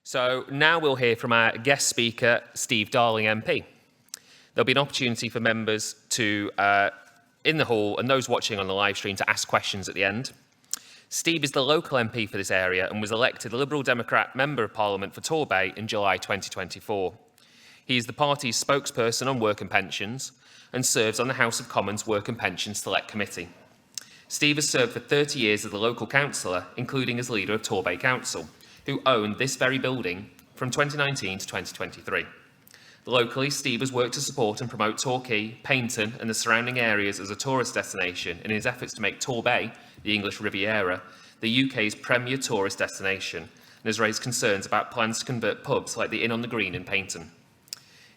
So now we'll hear from our guest speaker, Steve Darling MP. There'll be an opportunity for members to, in the hall and those watching on the live stream, to ask questions at the end. Steve is the local MP for this area and was elected Liberal Democrat Member of Parliament for Torbay in July 2024. He is the party's spokesperson on work and pensions and serves on the House of Commons Work and Pensions Select Committee. Steve has served for 30 years as a local councillor, including as leader of Torbay Council, who owned this very building from 2019 to 2023. Locally, Steve has worked to support and promote Torquay, Paignton and the surrounding areas as a tourist destination in his efforts to make Torbay, the English Riviera, the UK's premier tourist destination, and has raised concerns about plans to convert pubs like the Inn on the Green in Paignton.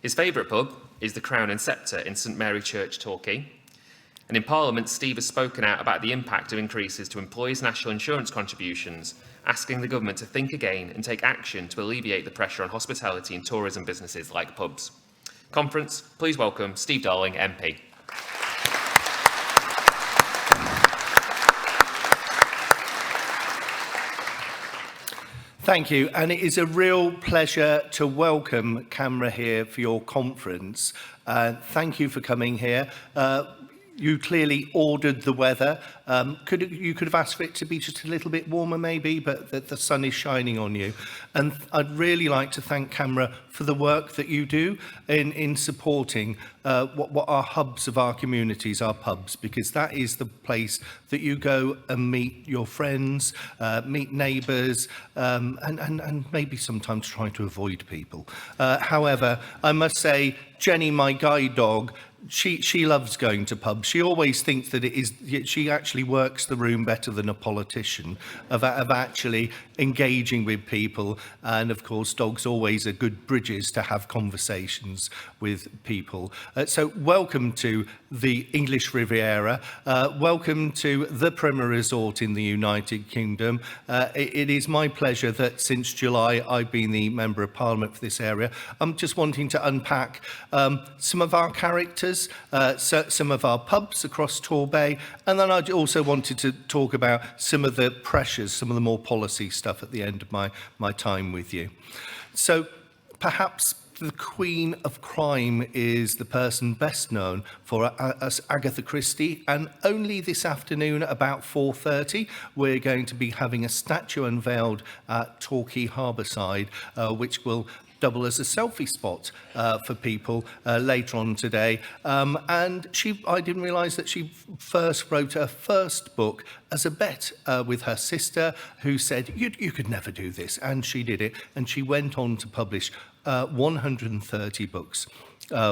His favourite pub is the Crown and Sceptre in St Mary Church, Torquay. And in Parliament, Steve has spoken out about the impact of increases to employees' national insurance contributions, asking the government to think again and take action to alleviate the pressure on hospitality and tourism businesses like pubs. Conference, please welcome Steve Darling, MP. Thank you, and it is a real pleasure to welcome CAMRA here for your conference. Thank you for coming here. You clearly ordered the weather. You could have asked for it to be just a little bit warmer maybe, but the sun is shining on you. And I'd really like to thank CAMRA for the work that you do in supporting what are hubs of our communities, our pubs, because that is the place that you go and meet your friends, meet neighbours, and maybe sometimes try to avoid people. However, I must say, Jenny, my guide dog, she loves going to pubs. She always thinks that she actually works the room better than a politician, of actually engaging with people. And of course, dogs always are good bridges to have conversations with people. So welcome to the English Riviera. Welcome to the Premier Resort in the United Kingdom. It is my pleasure that since July, I've been the Member of Parliament for this area. I'm just wanting to unpack some of our characters, some of our pubs across Torbay, and then I also wanted to talk about some of the pressures, some of the more policy stuff at the end of my time with you. So perhaps the Queen of Crime is the person best known for as Agatha Christie, and only this afternoon at about 4:30 we're going to be having a statue unveiled at Torquay Harbourside, which will double as a selfie spot for people later on today. And I didn't realise that she first wrote her first book as a bet with her sister, who said, you could never do this, and she did it, and she went on to publish 130 books.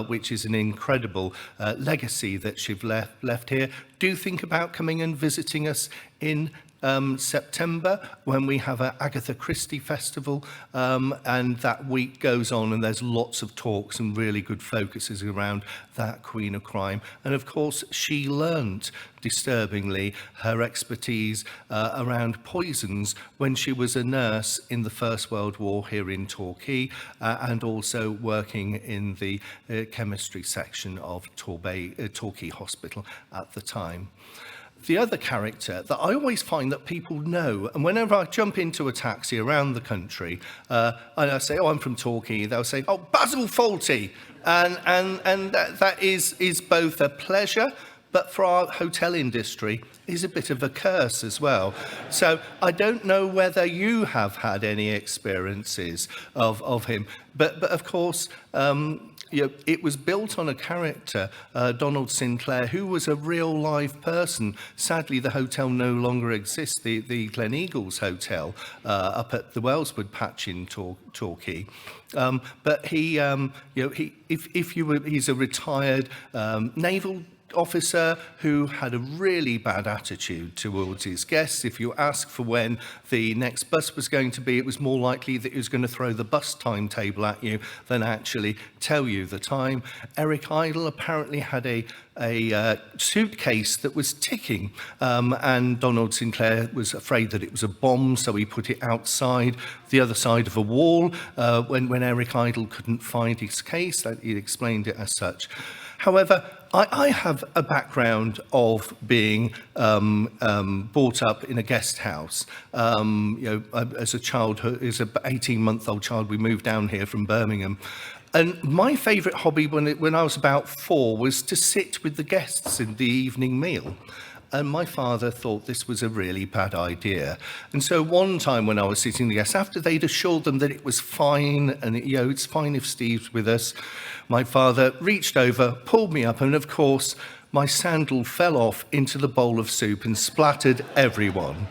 Which is an incredible legacy that she's left here. Do think about coming and visiting us in September, when we have an Agatha Christie festival, and that week goes on and there's lots of talks and really good focuses around that Queen of Crime. And of course, she learnt, disturbingly, her expertise around poisons when she was a nurse in the First World War here in Torquay, and also working in the chemistry section of Torquay Hospital at the time. The other character that I always find that people know, and whenever I jump into a taxi around the country, and I say, oh, I'm from Torquay, they'll say, oh, Basil Fawlty. And that is both a pleasure, but for our hotel industry is a bit of a curse as well. So I don't know whether you have had any experiences of him, but of course, it was built on a character, Donald Sinclair, who was a real live person. Sadly, the hotel no longer exists, the Gleneagles Hotel up at the Wellswood Patch in Torquay. But he's a retired naval officer who had a really bad attitude towards his guests. If you ask for when the next bus was going to be, it was more likely that he was going to throw the bus timetable at you than actually tell you the time. Eric Idle apparently had a suitcase that was ticking, and Donald Sinclair was afraid that it was a bomb, so he put it outside the other side of a wall when Eric Idle couldn't find his case. He explained it as such. However, I have a background of being brought up in a guest house. As a childhood, as an 18-month-old child, we moved down here from Birmingham. And my favourite hobby when I was about 4 was to sit with the guests in the evening meal. And my father thought this was a really bad idea. And so one time when I was sitting with the guests, after they'd assured them that it was fine, and it's fine if Steve's with us, my father reached over, pulled me up, and of course, my sandal fell off into the bowl of soup and splattered everyone.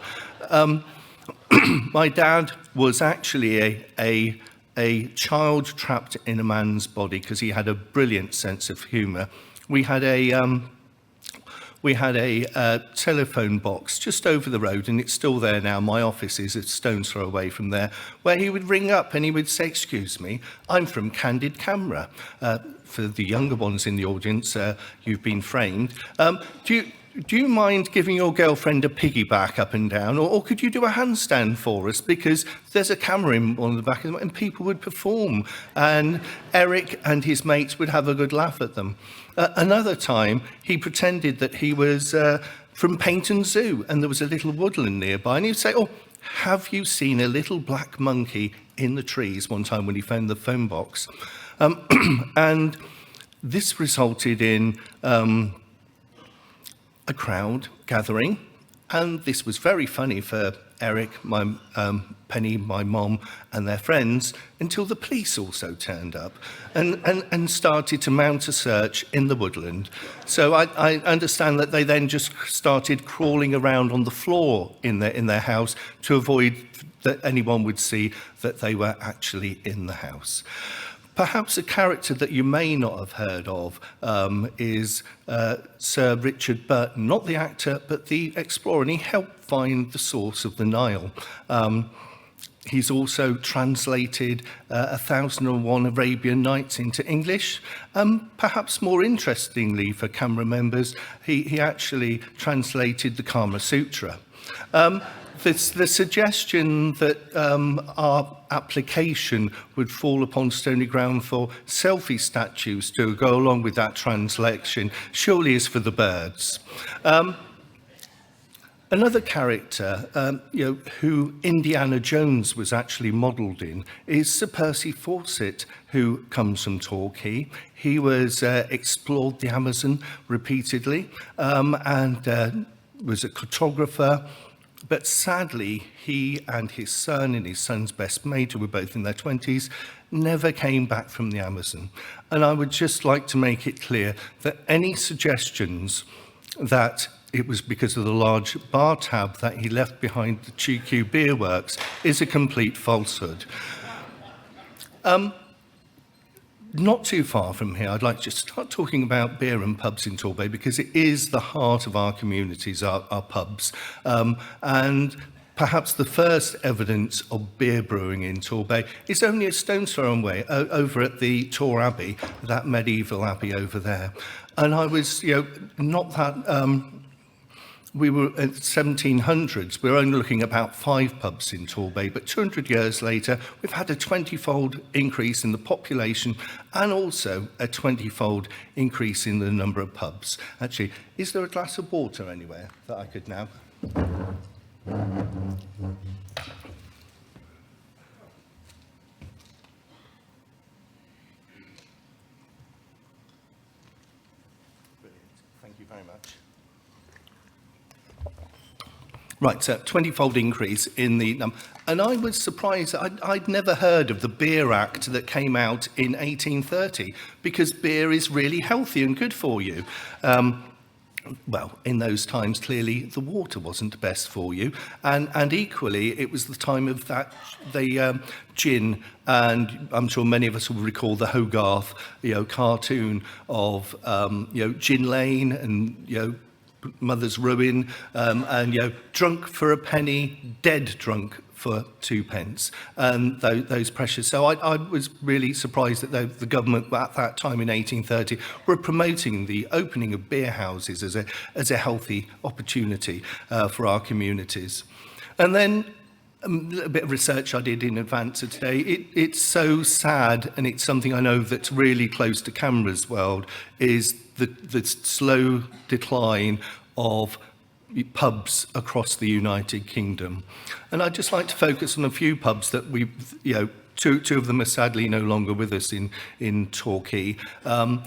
My dad was actually a child trapped in a man's body because he had a brilliant sense of humour. We had a telephone box just over the road, and it's still there now. My office is a stone's throw away from there, where he would ring up and he would say, "Excuse me, I'm from Candid Camera." For the younger ones in the audience, you've been framed. Do you mind giving your girlfriend a piggyback up and down, or could you do a handstand for us? Because there's a camera in one of the back, and people would perform, and Eric and his mates would have a good laugh at them. Another time, he pretended that he was from Paynton Zoo, and there was a little woodland nearby, and he'd say, "Oh, have you seen a little black monkey in the trees?" one time when he found the phone box. And this resulted in a crowd gathering, and this was very funny for Eric, Penny, my mom, and their friends, until the police also turned up and started to mount a search in the woodland. So I understand that they then just started crawling around on the floor in their house to avoid that anyone would see that they were actually in the house. Perhaps a character that you may not have heard of is Sir Richard Burton, not the actor, but the explorer, and he helped find the source of the Nile. He's also translated 1001 Arabian Nights into English. Perhaps more interestingly for camera members, he actually translated the Kama Sutra. The suggestion that our application would fall upon stony ground for selfie statues to go along with that translation surely is for the birds. Another character, who Indiana Jones was actually modelled in, is Sir Percy Fawcett, who comes from Torquay. He was explored the Amazon repeatedly and was a cartographer. But sadly, he and his son and his son's best mate, who were both in their 20s, never came back from the Amazon. And I would just like to make it clear that any suggestions that it was because of the large bar tab that he left behind the 𝗀𝗃 beer works is a complete falsehood. Not too far from here, I'd like to start talking about beer and pubs in Torbay, because it is the heart of our communities, our pubs. And perhaps the first evidence of beer brewing in Torbay is only a stone's throw away, over at the Tor Abbey, that medieval abbey over there. And I was, not that... we were at 1700s, we were only looking at about 5 pubs in Torbay, but 200 years later, we've had a 20-fold increase in the population and also a 20-fold increase in the number of pubs. Actually, is there a glass of water anywhere that I could nab? Brilliant. Thank you very much. Right, so 20-fold increase in the number. And I was surprised, I'd never heard of the Beer Act that came out in 1830, because beer is really healthy and good for you. Well, in those times, clearly, the water wasn't best for you. And equally, it was the time of the gin, and I'm sure many of us will recall the Hogarth, cartoon of, Gin Lane and, Mother's Ruin, and drunk for a penny, dead drunk for 2p, and those pressures. So I was really surprised that the government at that time in 1830 were promoting the opening of beer houses as a healthy opportunity for our communities. And then a little bit of research I did in advance of today. It's so sad, and it's something I know that's really close to Camera's world, is the slow decline of pubs across the United Kingdom. And I'd just like to focus on a few pubs that two of them are sadly no longer with us in Torquay. One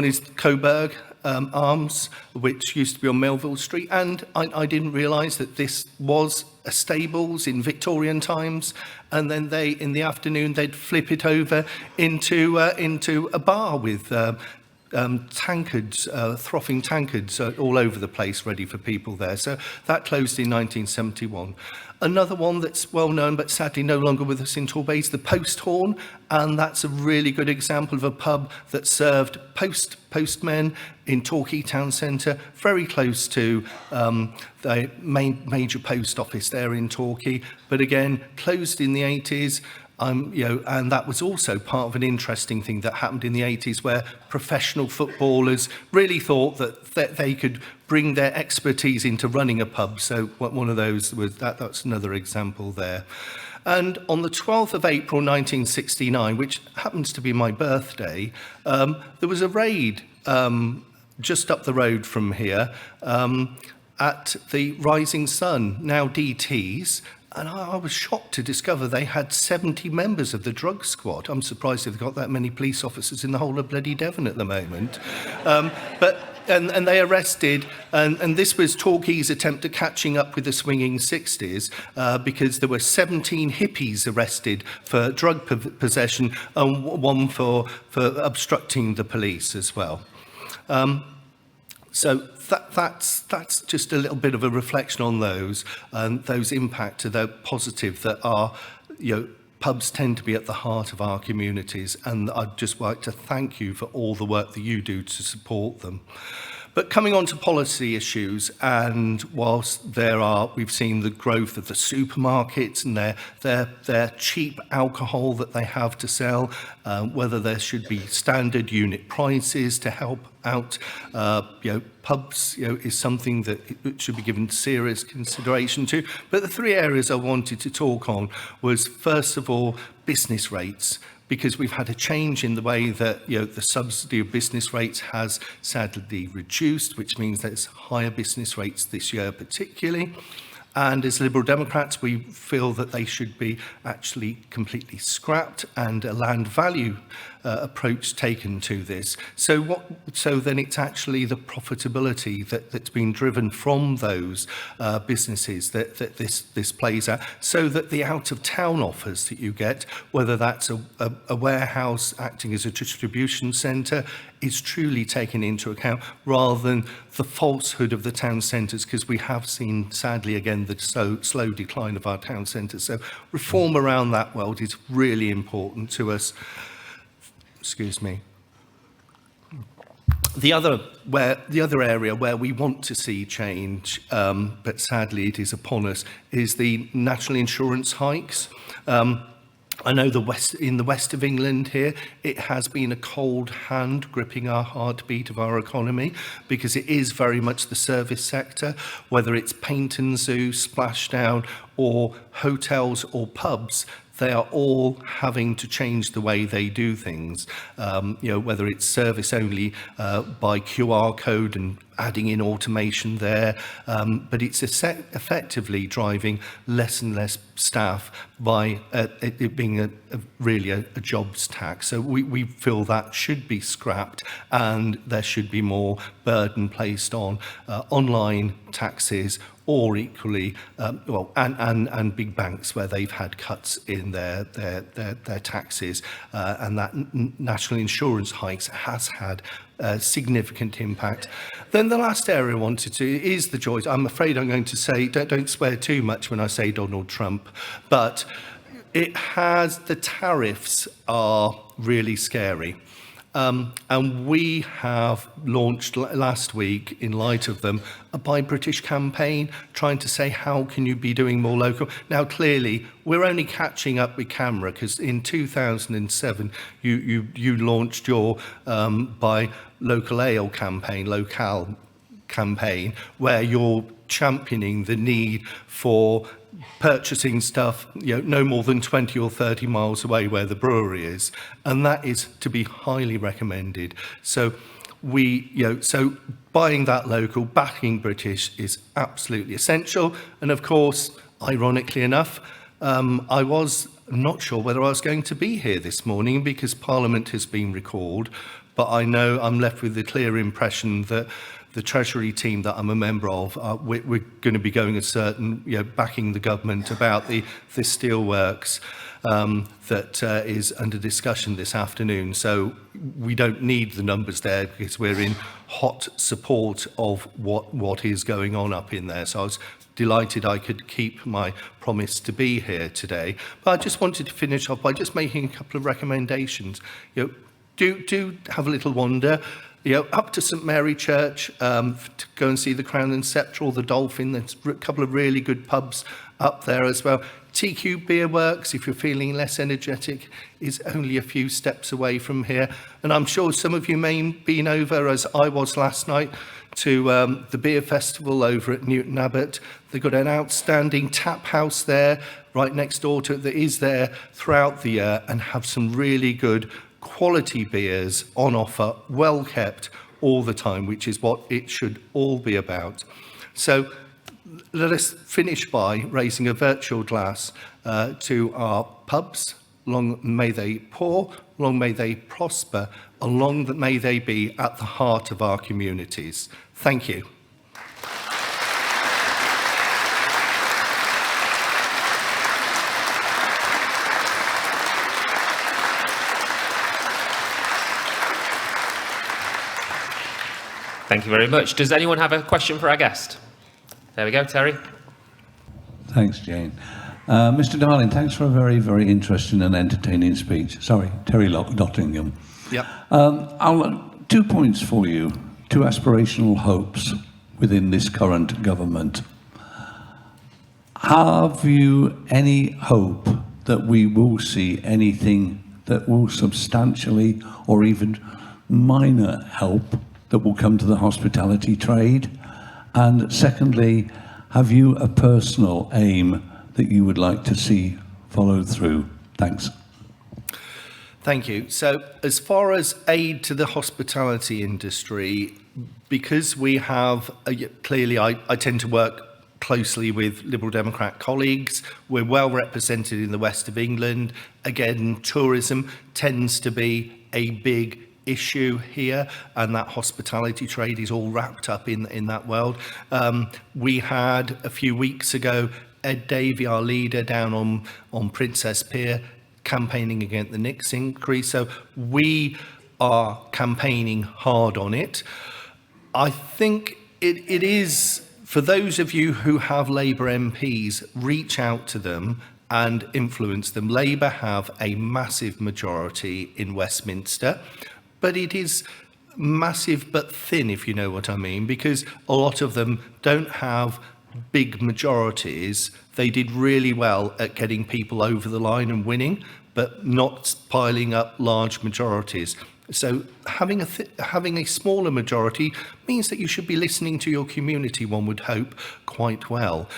is 𝗀𝗲𝗃𝗃𝗃𝗃𝗃𝗃𝗃𝗃𝗃𝗃, which used to be on Melville Street, and I didn't realise that this was a stables in Victorian times, and then in the afternoon they'd flip it over into a bar with tankards, frothing tankards all over the place, ready for people there. So that closed in 1971. Another one that's well known, but sadly no longer with us in Torbay, is the Post Horn, and that's a really good example of a pub that served postmen in Torquay town centre, very close to the major post office there in Torquay, but again closed in the 80s. And that was also part of an interesting thing that happened in the 80s, where professional footballers really thought that they could bring their expertise into running a pub. So one of those was that's another example there. And on the 12th of April 1969, which happens to be my birthday, there was a raid just up the road from here at the Rising Sun, now DT's. And I was shocked to discover they had 70 members of the drug squad. I'm surprised they've got that many police officers in the whole of bloody Devon at the moment. And they arrested, and this was Torquay's attempt at catching up with the swinging 60s, because there were 17 hippies arrested for drug possession and one for obstructing the police as well. So that's just a little bit of a reflection on those, and those impact, they're positive, that are, pubs tend to be at the heart of our communities, and I'd just like to thank you for all the work that you do to support them. But coming on to policy issues, and whilst we've seen the growth of the supermarkets and their cheap alcohol that they have to sell, whether there should be standard unit prices to help out, pubs, is something that it should be given serious consideration to. But the three areas I wanted to talk on was, first of all, business rates, because we've had a change in the way that the subsidy of business rates has sadly reduced, which means there's higher business rates this year particularly. And as Liberal Democrats, we feel that they should be actually completely scrapped and a land value approach taken to this. So then it's actually the profitability that's been driven from those businesses that this plays out, so that the out-of-town offers that you get, whether that's a warehouse acting as a distribution centre, is truly taken into account, rather than the falsehood of the town centres, because we have seen, sadly, again, the slow decline of our town centres. So reform around that world is really important to us. Excuse me. The other area where we want to see change, but sadly it is upon us, is the national insurance hikes. I know in the west of England here, it has been a cold hand gripping our heartbeat of our economy, because it is very much the service sector, whether it's paint and zoo, splashdown, or hotels or pubs. They are all having to change the way they do things, whether it's service only by QR code and adding in automation there, but it's effectively driving less and less staff by it being really a jobs tax. So we feel that should be scrapped, and there should be more burden placed on online taxes, or equally, and big banks where they've had cuts in their taxes, and that national insurance hikes has had a significant impact. Then the last area I wanted to is the joys. I'm afraid I'm going to say, don't swear too much when I say Donald Trump, but the tariffs are really scary. And we have launched last week, in light of them, a Buy British campaign, trying to say, how can you be doing more local? Now, clearly, we're only catching up with Camera, because in 2007, you launched your Buy Local Ale campaign, where you're championing the need for purchasing stuff, no more than 20 or 30 miles away where the brewery is, and that is to be highly recommended. So so buying that local, backing British is absolutely essential. And of course, ironically enough, I was not sure whether I was going to be here this morning because Parliament has been recalled, but I know I'm left with the clear impression that the Treasury team that I'm a member of, we're going to be going a certain, backing the government about the steelworks that is under discussion this afternoon. So we don't need the numbers there because we're in hot support of what is going on up in there. So I was delighted I could keep my promise to be here today. But I just wanted to finish off by just making a couple of recommendations. Do have a little wander. Up to St Mary Church to go and see the Crown and Sceptre or the Dolphin. There's a couple of really good pubs up there as well. TQ Beer Works, if you're feeling less energetic, is only a few steps away from here. And I'm sure some of you may have been over, as I was last night, to the beer festival over at Newton Abbot. They've got an outstanding tap house there, right next door to it, that is there throughout the year and have some really good quality beers on offer, well kept all the time, which is what it should all be about. So let us finish by raising a virtual glass to our pubs. Long may they pour, long may they prosper, and long may they be at the heart of our communities. Thank you. Thank you very much. Does anyone have a question for our guest? There we go, Terry. Thanks, Jane. Mr. Darling, thanks for a very, very interesting and entertaining speech. Sorry, Terry Nottingham. Yep. 2 points for you, 2 aspirational hopes within this current government. Have you any hope that we will see anything that will substantially or even minor help that will come to the hospitality trade? And secondly, have you a personal aim that you would like to see followed through? Thanks. Thank you. So as far as aid to the hospitality industry, because we have, clearly I tend to work closely with Liberal Democrat colleagues. We're well represented in the west of England. Again, tourism tends to be a big issue here, and that hospitality trade is all wrapped up in that world. We had a few weeks ago Ed Davey, our leader, down on Princess Pier, campaigning against the NICS increase. So we are campaigning hard on it. I think it is, for those of you who have Labour MPs, reach out to them and influence them. Labour have a massive majority in Westminster, but it is massive but thin, if you know what I mean, because a lot of them don't have big majorities. They did really well at getting people over the line and winning, but not piling up large majorities. So having a smaller majority means that you should be listening to your community, one would hope, quite well.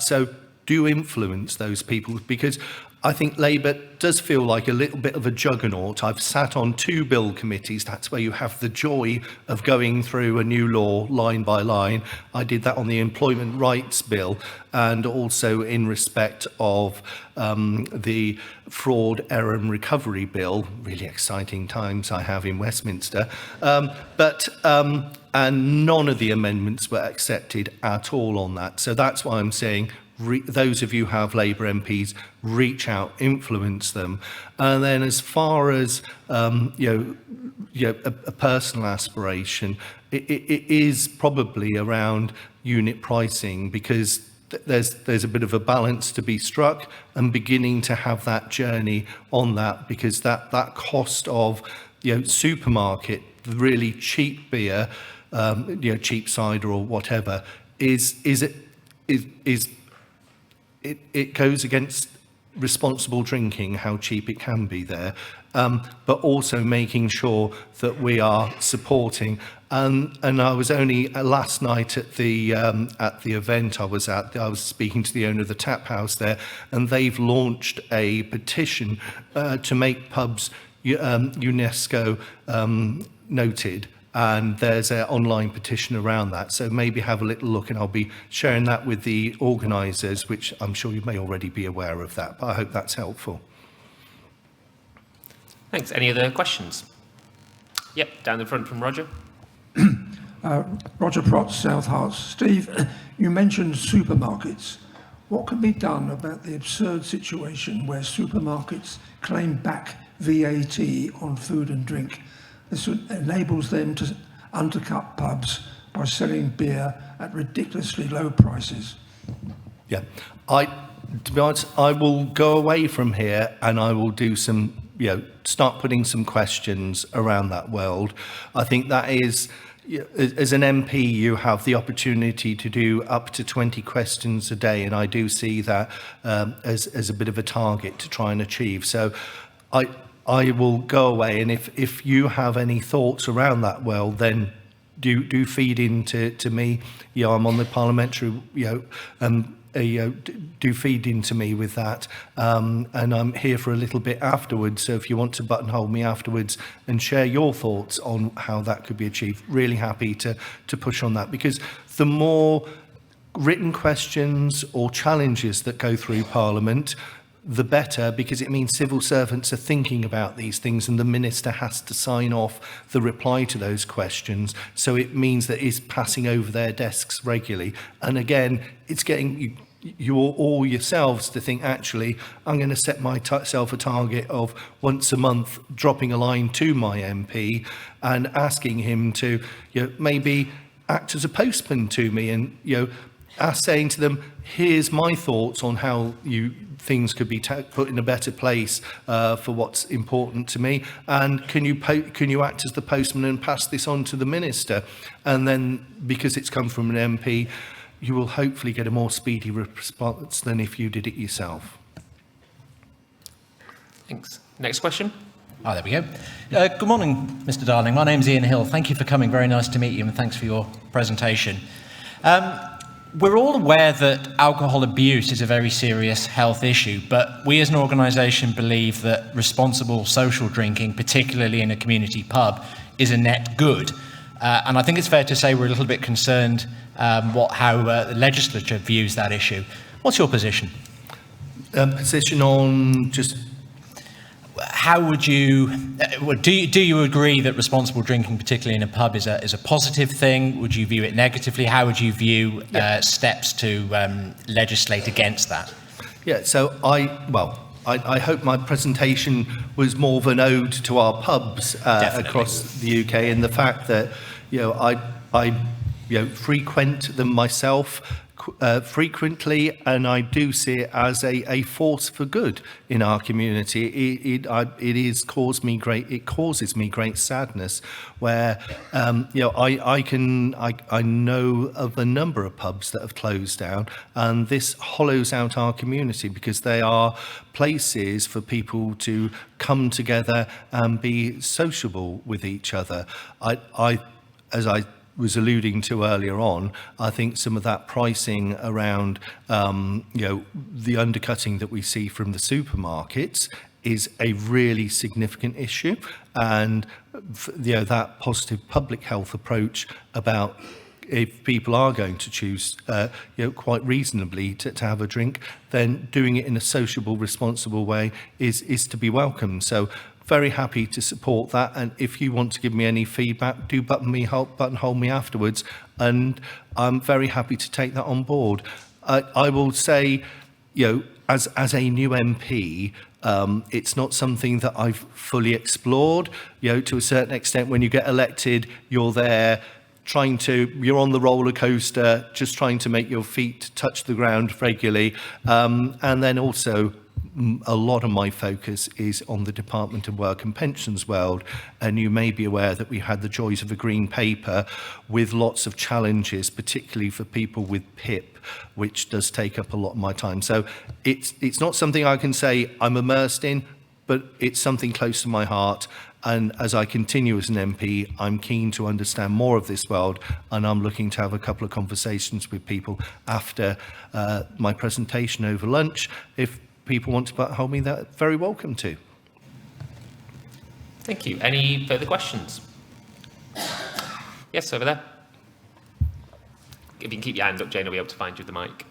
So do influence those people, because I think Labour does feel like a little bit of a juggernaut. I've sat on 2 bill committees. That's where you have the joy of going through a new law line by line. I did that on the Employment Rights Bill, and also in respect of the Fraud, Error and Recovery Bill. Really exciting times I have in Westminster. And none of the amendments were accepted at all on that. So that's why I'm saying, those of you who have Labour MPs, reach out, influence them. And then as far as a personal aspiration, it is probably around unit pricing, because there's a bit of a balance to be struck, and beginning to have that journey on that, because that cost of supermarket, really cheap beer, cheap cider or whatever, it goes against responsible drinking, how cheap it can be there, but also making sure that we are supporting. And I was only last night at the event I was at. I was speaking to the owner of the tap house there, and they've launched a petition to make pubs UNESCO noted. And there's an online petition around that. So maybe have a little look, and I'll be sharing that with the organisers, which I'm sure you may already be aware of that, but I hope that's helpful. Thanks. Any other questions? Yep, down the front from Roger. Roger Protz, South Herts. Steve, you mentioned supermarkets. What can be done about the absurd situation where supermarkets claim back VAT on food and drink? This enables them to undercut pubs by selling beer at ridiculously low prices. Yeah, to be honest, I will go away from here and I will do some, start putting some questions around that world. I think that is, as an MP, you have the opportunity to do up to 20 questions a day, and I do see that as a bit of a target to try and achieve. So I will go away, and if you have any thoughts around that world, then do feed into me. I'm on the parliamentary, do feed into me with that, and I'm here for a little bit afterwards. So if you want to buttonhole me afterwards and share your thoughts on how that could be achieved, really happy to push on that, because the more written questions or challenges that go through Parliament, the better, because it means civil servants are thinking about these things, and the minister has to sign off the reply to those questions. So it means that it's passing over their desks regularly. And again, it's getting you all yourselves to think, actually, I'm going to set myself a target of once a month dropping a line to my MP and asking him to maybe act as a postman to me, and saying to them, here's my thoughts on how things could be put in a better place for what's important to me, and can you act as the postman and pass this on to the minister? And then, because it's come from an MP, you will hopefully get a more speedy response than if you did it yourself. Thanks. Next question. Oh, there we go. Good morning, Mr. Darling. My name's Ian Hill. Thank you for coming. Very nice to meet you, and thanks for your presentation. We're all aware that alcohol abuse is a very serious health issue, but we as an organisation believe that responsible social drinking, particularly in a community pub, is a net good. And I think it's fair to say we're a little bit concerned how the legislature views that issue. What's your position? Position on just... How would you, do you agree that responsible drinking, particularly in a pub, is a positive thing? Would you view it negatively? How would you view steps to legislate against that? Yeah, so I hope my presentation was more of an ode to our pubs across the UK, and the fact that I frequent them myself frequently, and I do see it as a force for good in our community. It causes me great sadness, where I know of a number of pubs that have closed down, and this hollows out our community, because they are places for people to come together and be sociable with each other. As I was alluding to earlier on, I think some of that pricing around the undercutting that we see from the supermarkets is a really significant issue, and that positive public health approach about, if people are going to choose quite reasonably to have a drink, then doing it in a sociable, responsible way is to be welcomed. So very happy to support that, and if you want to give me any feedback, do buttonhole me afterwards, and I'm very happy to take that on board. I will say, as a new MP, it's not something that I've fully explored. To a certain extent, when you get elected, you're there you're on the roller coaster, just trying to make your feet touch the ground regularly, and then also a lot of my focus is on the Department of Work and Pensions world, and you may be aware that we had the joys of a green paper with lots of challenges, particularly for people with PIP, which does take up a lot of my time. So it's not something I can say I'm immersed in, but it's something close to my heart. And as I continue as an MP, I'm keen to understand more of this world, and I'm looking to have a couple of conversations with people after my presentation over lunch. If people want to buttonhole me, they're very welcome to. Thank you. Any further questions? Yes, over there. If you can keep your hand up, Jane will be able to find you the mic.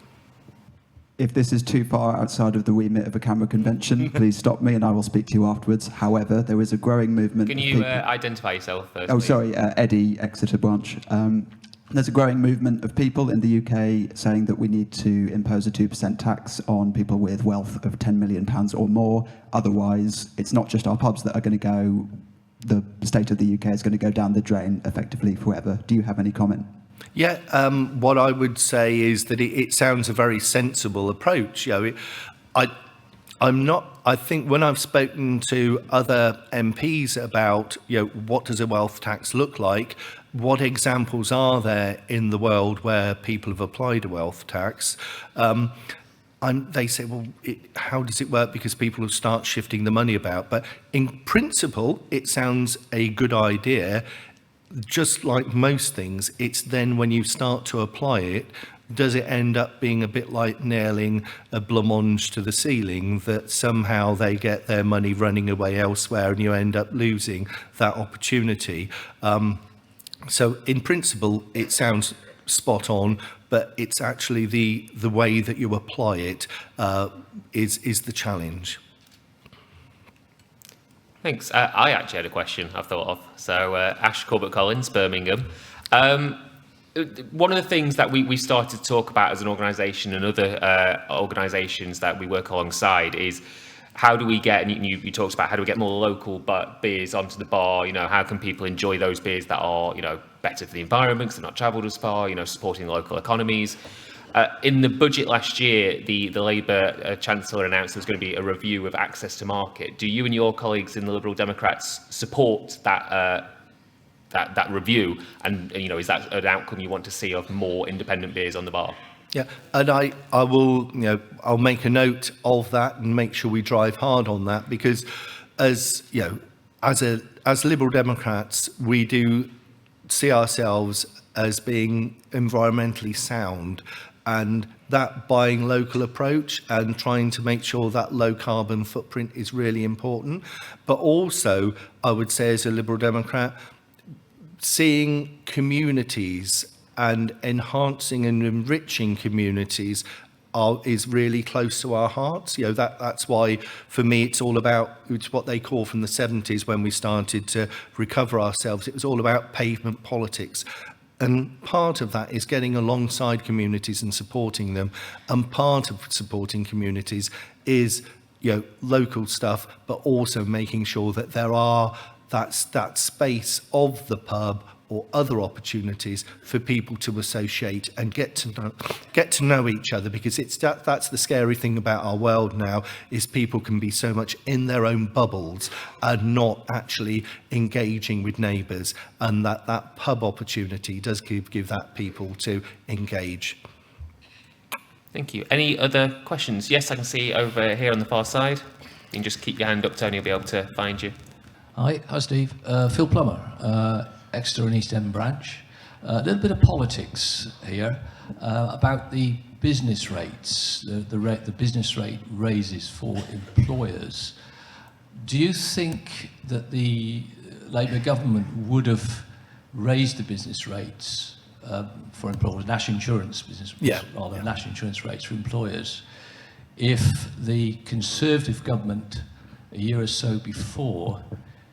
If this is too far outside of the remit of a Camera convention, please stop me and I will speak to you afterwards. However, there is a growing movement. Can you identify yourself first? Oh, sorry, Eddie, Exeter branch. There's a growing movement of people in the UK saying that we need to impose a 2% tax on people with wealth of £10 million or more. Otherwise, it's not just our pubs that are going to go, the state of the UK is going to go down the drain effectively forever. Do you have any comment? Yeah, what I would say is that it sounds a very sensible approach. You know, I think when I've spoken to other MPs about, you know, what does a wealth tax look like, what examples are there in the world where people have applied a wealth tax, they say, well, how does it work? Because people will start shifting the money about. But in principle, it sounds a good idea. Just like most things, it's then when you start to apply it, does it end up being a bit like nailing a blancmange to the ceiling, that somehow they get their money running away elsewhere and you end up losing that opportunity? So in principle, it sounds spot on, but it's actually the way that you apply it is the challenge. Thanks. I actually had a question I've thought of. So Ash Corbett-Collins, Birmingham. One of the things that we started to talk about as an organisation and other organisations that we work alongside is how do we get, and you talked about how do we get more local beers onto the bar, you know, how can people enjoy those beers that are, you know, better for the environment because they're not travelled as far, you know, supporting local economies. In the budget last year, the Labour Chancellor announced there's going to be a review of access to market. Do you and your colleagues in the Liberal Democrats support that that review? And you know, is that an outcome you want to see of more independent beers on the bar? Yeah, and I will, you know, I'll make a note of that and make sure we drive hard on that, because as you know, as Liberal Democrats, we do see ourselves as being environmentally sound. And that buying local approach and trying to make sure that low carbon footprint is really important. But also, I would say as a Liberal Democrat, seeing communities and enhancing and enriching communities is really close to our hearts. You know, that's why for me it's all about, it's what they call from the 70s when we started to recover ourselves. It was all about pavement politics. And part of that is getting alongside communities and supporting them. And part of supporting communities is, you know, local stuff, but also making sure that there are that space of the pub or other opportunities for people to associate and get to know each other, because that's the scary thing about our world now, is people can be so much in their own bubbles and not actually engaging with neighbours, and that pub opportunity does give that people to engage. Thank you. Any other questions? Yes, I can see over here on the far side. You can just keep your hand up, Tony will be able to find you. Hi Steve. Phil Plummer, Exeter and East End branch. A little bit of politics here about the business rates, the business rate raises for employers. Do you think that the Labour government would have raised the business rates for employers, national insurance business, rather national insurance rates for employers, if the Conservative government a year or so before,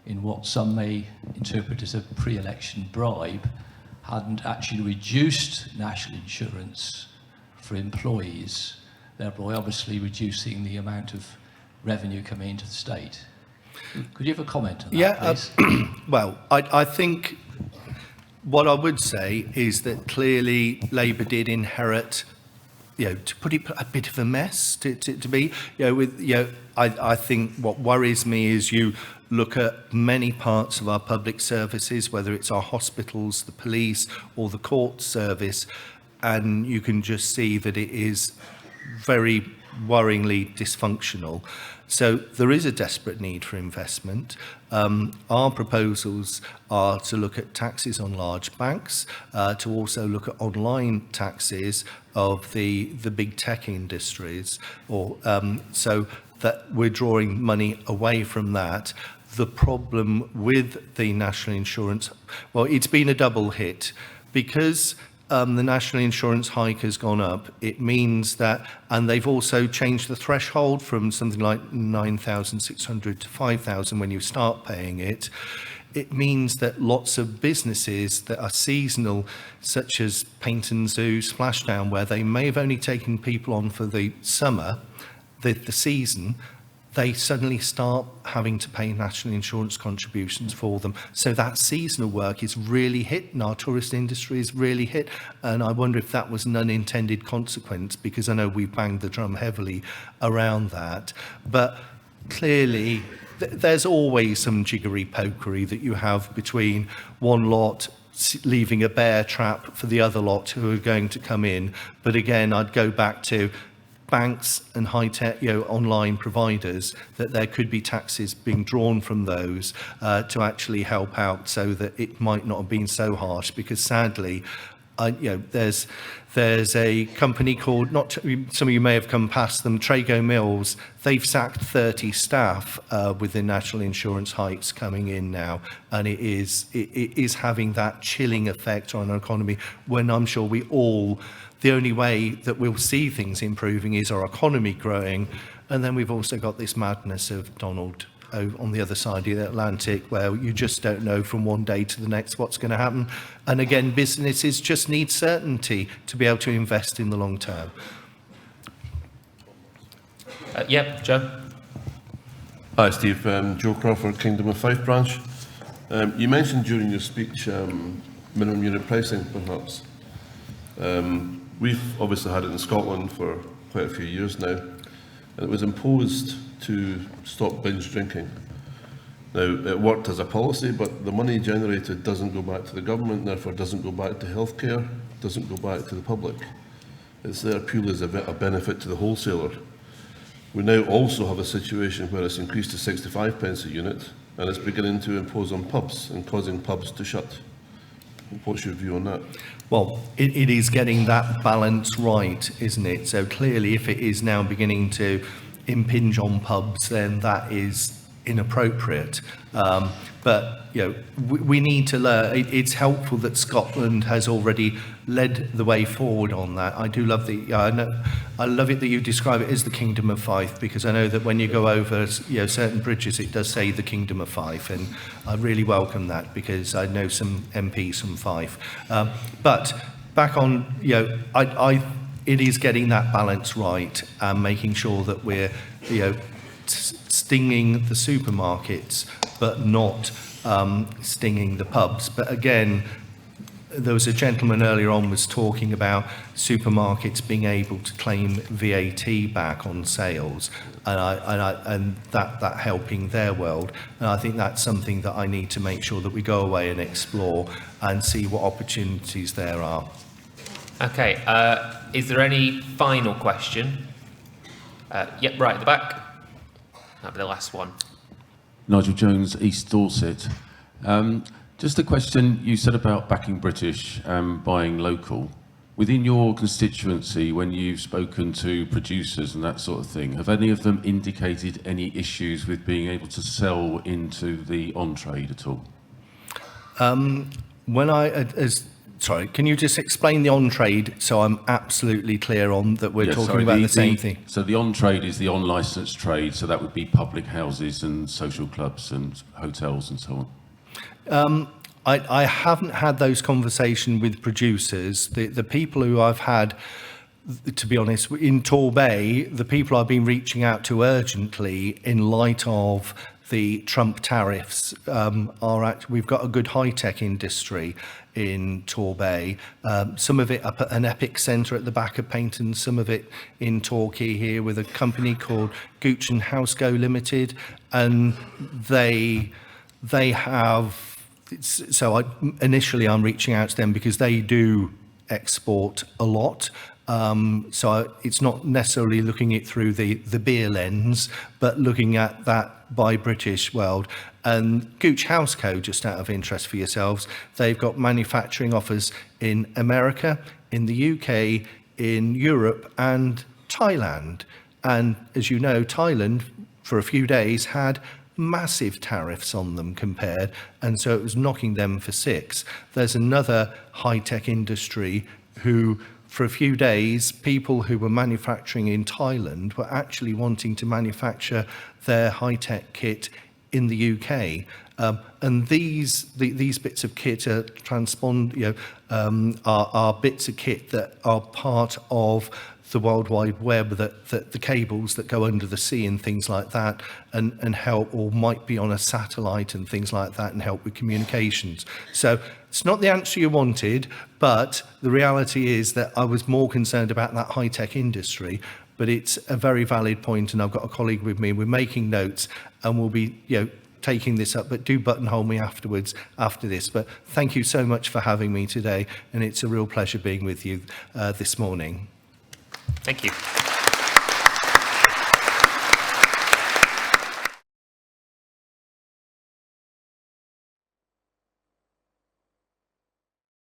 in what some may interpret as a pre-election bribe, hadn't actually reduced national insurance for employees, thereby obviously reducing the amount of revenue coming into the state? Could you have a comment on that, please? Well, I think what I would say is that clearly Labour did inherit to put it a bit of a mess to be, I think what worries me is you look at many parts of our public services, whether it's our hospitals, the police, or the court service, and you can just see that it is very worryingly dysfunctional. So there is a desperate need for investment. Our proposals are to look at taxes on large banks, to also look at online taxes of the big tech industries, or so that we're drawing money away from that. The problem with the national insurance, well, it's been a double hit because the national insurance hike has gone up. It means that, and they've also changed the threshold from something like 9,600 to 5,000 when you start paying it. It means that lots of businesses that are seasonal, such as Paint and Zoo, Splashdown, where they may have only taken people on for the summer, the season, they suddenly start having to pay national insurance contributions for them. So that seasonal work is really hit, and our tourist industry is really hit. And I wonder if that was an unintended consequence, because I know we've banged the drum heavily around that. But clearly, there's always some jiggery-pokery that you have between one lot leaving a bear trap for the other lot who are going to come in. But again, I'd go back to banks and high-tech, online providers, that there could be taxes being drawn from those to actually help out, so that it might not have been so harsh. Because sadly, there's a company called, some of you may have come past them, Trago Mills. They've sacked 30 staff with the national insurance hikes coming in now, and it is having that chilling effect on our economy, when I'm sure the only way that we'll see things improving is our economy growing. And then we've also got this madness of Donald on the other side of the Atlantic, where you just don't know from one day to the next what's going to happen. And again, businesses just need certainty to be able to invest in the long term. Joe. Hi, Steve. Joe Crawford, Kingdom of Fife branch. You mentioned during your speech minimum unit pricing, perhaps. We've obviously had it in Scotland for quite a few years now, and it was imposed to stop binge drinking. Now, it worked as a policy, but the money generated doesn't go back to the government, and therefore doesn't go back to healthcare, doesn't go back to the public. It's there purely as a benefit to the wholesaler. We now also have a situation where it's increased to 65 pence a unit, and it's beginning to impose on pubs and causing pubs to shut. What's your view on that? Well, it is getting that balance right, isn't it? So clearly, if it is now beginning to impinge on pubs, then that is inappropriate. But we need to learn. It's helpful that Scotland has already led the way forward on that. I do love I love it that you describe it as the Kingdom of Fife, because I know that when you go over certain bridges, it does say the Kingdom of Fife, and I really welcome that, because I know some MPs from Fife. But back on, it is getting that balance right and making sure that we're stinging the supermarkets, but not stinging the pubs. But again, there was a gentleman earlier on was talking about supermarkets being able to claim VAT back on sales, and that helping their world. And I think that's something that I need to make sure that we go away and explore and see what opportunities there are. Okay, is there any final question? Right at the back. That'll be the last one. Nigel Jones, East Dorset. Just a question, you said about backing British, buying local. Within your constituency, when you've spoken to producers and that sort of thing, have any of them indicated any issues with being able to sell into the on-trade at all? Sorry, can you just explain the on-trade so I'm absolutely clear on that we're talking about the same thing? So the on-trade is the on-licensed trade, so that would be public houses and social clubs and hotels and so on. I haven't had those conversations with producers. The people who I've had, to be honest, in Torbay, the people I've been reaching out to urgently in light of the Trump tariffs we've got a good high-tech industry in Torbay, some of it up at an epic centre at the back of Paynton, some of it in Torquay here with a company called 𝗬𝗏𝗃 Limited, and they have, initially I'm reaching out to them because they do export a lot. So it's not necessarily looking at through the beer lens, but looking at that by British world. And 𝗬𝗏𝗃, just out of interest for yourselves, they've got manufacturing offers in America, in the UK, in Europe and Thailand. And as you know, Thailand for a few days had massive tariffs on them compared, and so it was knocking them for six. There's another high-tech industry who, for a few days, people who were manufacturing in Thailand were actually wanting to manufacture their high-tech kit in the UK. And these bits of kit are are bits of kit that are part of the World Wide Web, that the cables that go under the sea and things like that, and help, or might be on a satellite and things like that, and help with communications. So it's not the answer you wanted, but the reality is that I was more concerned about that high-tech industry. But it's a very valid point, and I've got a colleague with me. We're making notes, and we'll be taking this up. But do buttonhole me afterwards after this. But thank you so much for having me today, and it's a real pleasure being with you this morning. Thank you.